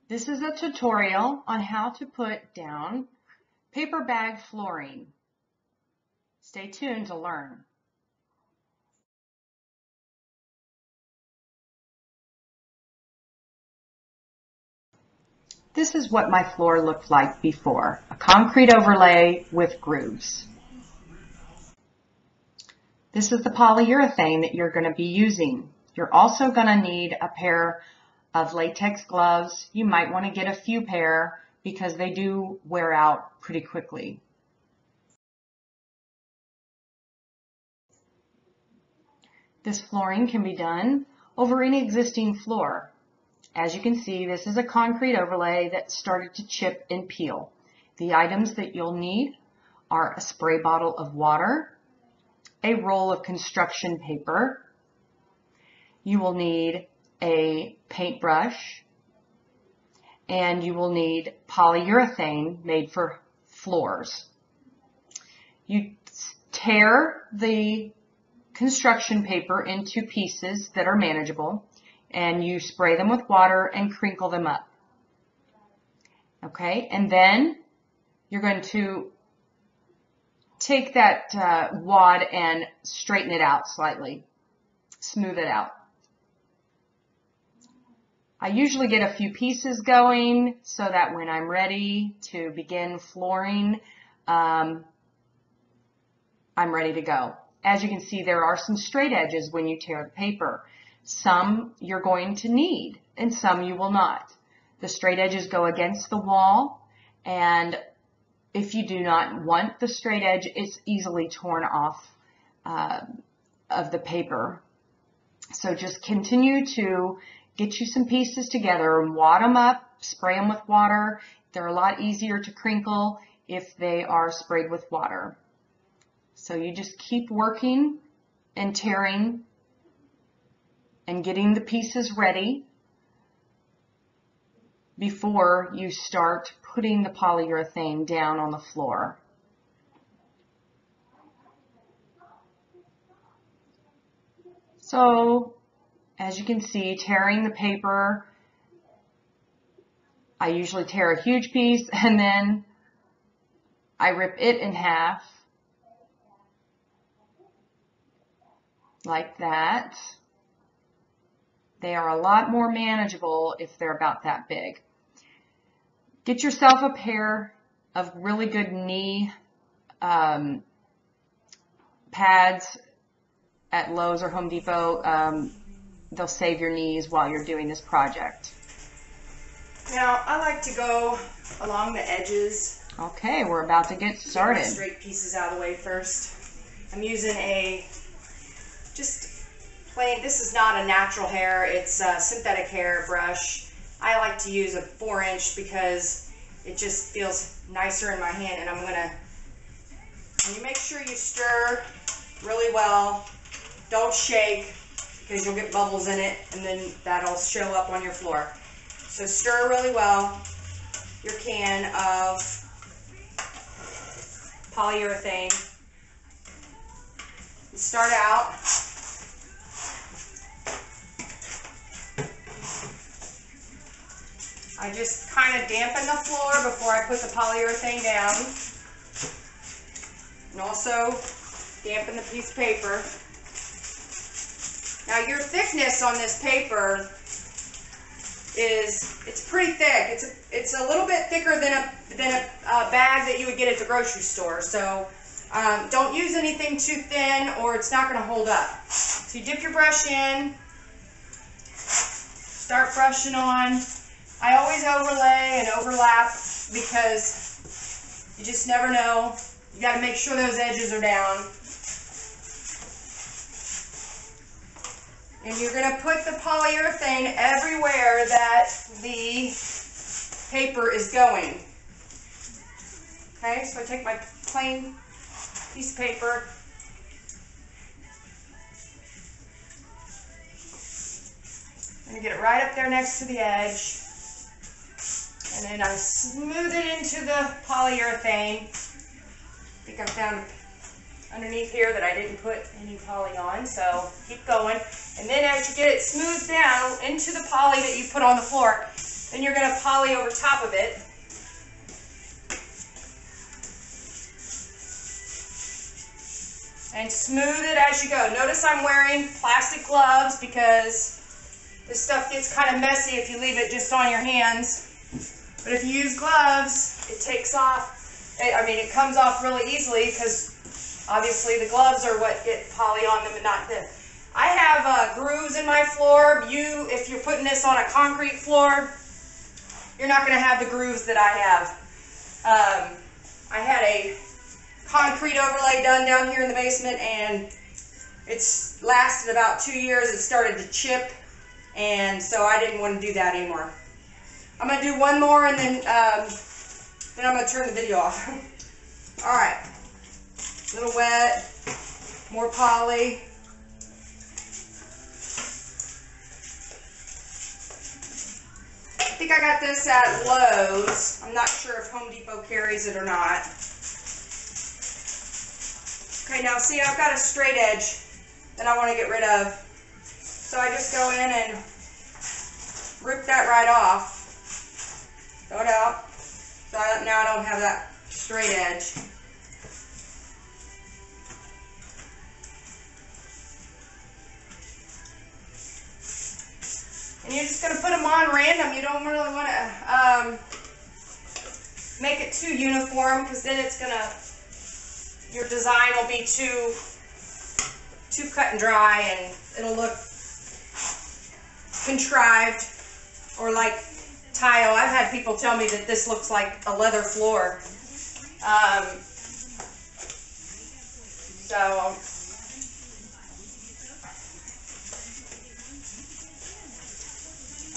This is a tutorial on how to put down paper bag flooring. Stay tuned to learn. This is what my floor looked like before, a concrete overlay with grooves. This is the polyurethane that you're going to be using. You're also going to need a pair of latex gloves. You might want to get a few pair because they do wear out pretty quickly. This flooring can be done over any existing floor. As you can see, this is a concrete overlay that started to chip and peel. The items that you'll need are a spray bottle of water, a roll of construction paper. You will need a paintbrush, and you will need polyurethane made for floors. You tear the construction paper into pieces that are manageable, and you spray them with water and crinkle them up. Okay, and then you're going to take that wad and straighten it out slightly, smooth it out. I usually get a few pieces going so that when I'm ready to begin flooring, I'm ready to go. As you can see, there are some straight edges when you tear the paper. Some you're going to need and some you will not. The straight edges go against the wall, and if you do not want the straight edge, it's easily torn off of the paper. So just continue to get you some pieces together and wad them up, spray them with water. They're a lot easier to crinkle if they are sprayed with water. So you just keep working and tearing and getting the pieces ready before you start putting the polyurethane down on the floor. So, as you can see, tearing the paper, I usually tear a huge piece and then I rip it in half like that. They are a lot more manageable if they're about that big. Get yourself a pair of really good knee pads at Lowe's or Home Depot. They'll save your knees while you're doing this project. Now, I like to go along the edges. Okay, we're about to get started. Get my straight pieces out of the way first. I'm using a just plain, this is not a natural hair, it's a synthetic hair brush. I like to use a 4-inch because it just feels nicer in my hand, and and you make sure you stir really well. Don't shake because you'll get bubbles in it and then that'll show up on your floor. So stir really well your can of polyurethane. Start out I just kind of dampen the floor before I put the polyurethane down, and also dampen the piece of paper. Now your thickness on this paper it's pretty thick. It's a little bit thicker than a bag that you would get at the grocery store. So don't use anything too thin or it's not going to hold up. So you dip your brush in, start brushing on. I always overlay and overlap because you just never know. You got to make sure those edges are down. And you're going to put the polyurethane everywhere that the paper is going. Okay, so I take my plain piece of paper. I'm going to get it right up there next to the edge. And then I smooth it into the polyurethane. I think I found underneath here that I didn't put any poly on, so keep going. And then as you get it smoothed down into the poly that you put on the floor, Then you're going to poly over top of it. And smooth it as you go. Notice I'm wearing plastic gloves because this stuff gets kind of messy if you leave it just on your hands. But if you use gloves, it takes off. It comes off really easily because obviously the gloves are what get poly on them and not the. I have grooves in my floor. If you're putting this on a concrete floor, you're not going to have the grooves that I have. I had a concrete overlay done down here in the basement, and it's lasted about 2 years. It started to chip, and so I didn't want to do that anymore. I'm going to do one more, and then I'm going to turn the video off. All right, a little wet, more poly. I think I got this at Lowe's. I'm not sure if Home Depot carries it or not. Okay, now see, I've got a straight edge that I want to get rid of. So I just go in and rip that right off. Throw it out. So now I don't have that straight edge. And you're just going to put them on random. You don't really want to make it too uniform, because then it's going to, your design will be too cut and dry, and it'll look contrived or like tile. I've had people tell me that this looks like a leather floor.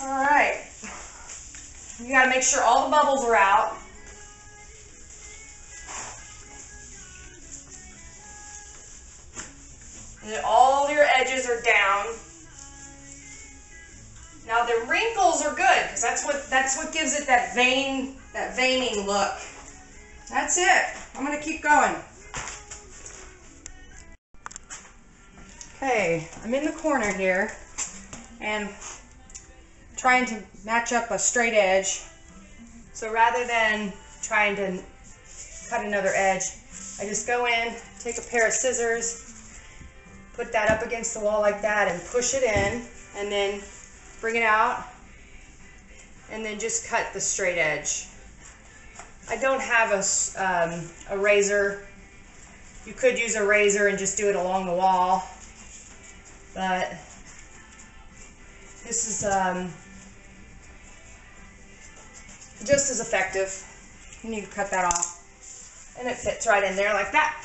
All right. You got to make sure all the bubbles are out. And that all your edges are down. Now the wrinkles are good, because that's what gives it that veining look. That's it. I'm going to keep going. Okay, I'm in the corner here and trying to match up a straight edge. So rather than trying to cut another edge, I just go in, take a pair of scissors, put that up against the wall like that, and push it in, and then bring it out, and then just cut the straight edge. I don't have a razor. You could use a razor and just do it along the wall, but this is just as effective. And you can cut that off, and it fits right in there like that.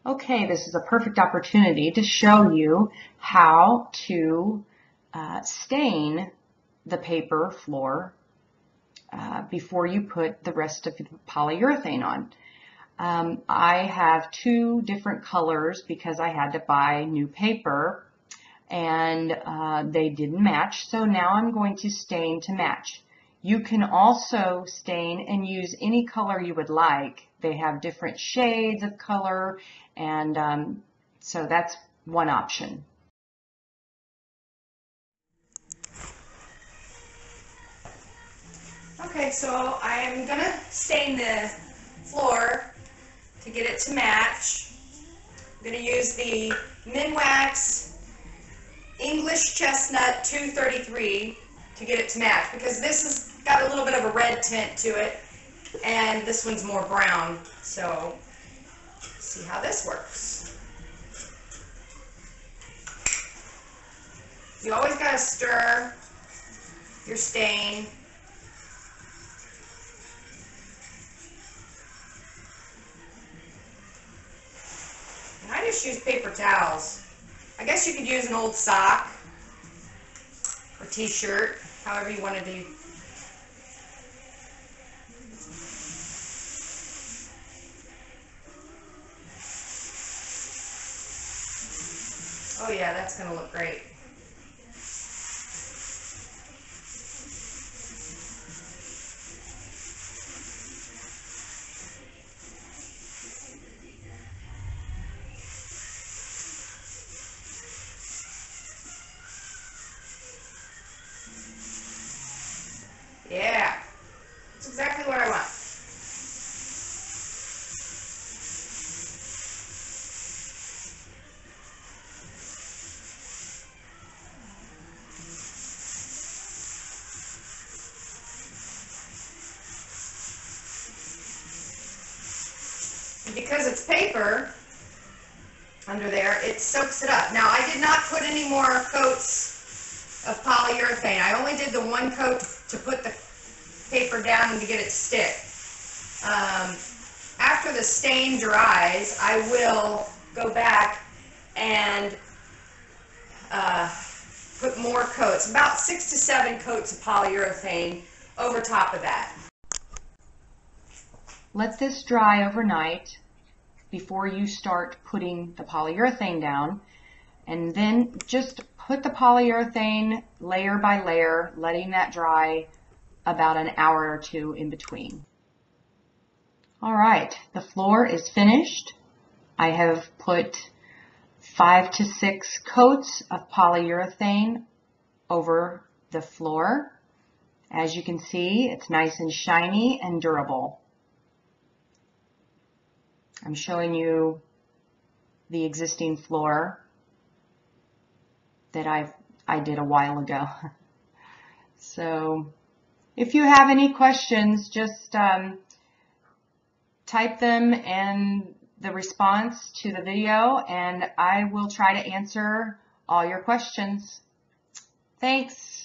Okay, this is a perfect opportunity to show you how to stain the paper floor before you put the rest of the polyurethane on. I have two different colors because I had to buy new paper and they didn't match, so now I'm going to stain to match. You can also stain and use any color you would like. They have different shades of color, and so that's one option. Okay, so I'm going to stain the floor to get it to match. I'm going to use the Minwax English Chestnut 233 to get it to match, because this has got a little bit of a red tint to it and this one's more brown. So see how this works. You always got to stir your stain. And I just use paper towels. I guess you could use an old sock or t-shirt, however you want to do. Oh yeah, that's going to look great. Yeah, that's exactly what I want. And because it's paper under there, it soaks it up. Now, I did not put any more coats of polyurethane. I only did the one coat to put the paper down and to get it to stick. After the stain dries, I will go back and put more coats, about 6 to 7 coats of polyurethane over top of that. Let this dry overnight before you start putting the polyurethane down, and then just put the polyurethane layer by layer, letting that dry about an hour or two in between. All right, the floor is finished. I have put 5 to 6 coats of polyurethane over the floor. As you can see, it's nice and shiny and durable. I'm showing you the existing floor that I did a while ago. So if you have any questions, just type them in the response to the video and I will try to answer all your questions. Thanks.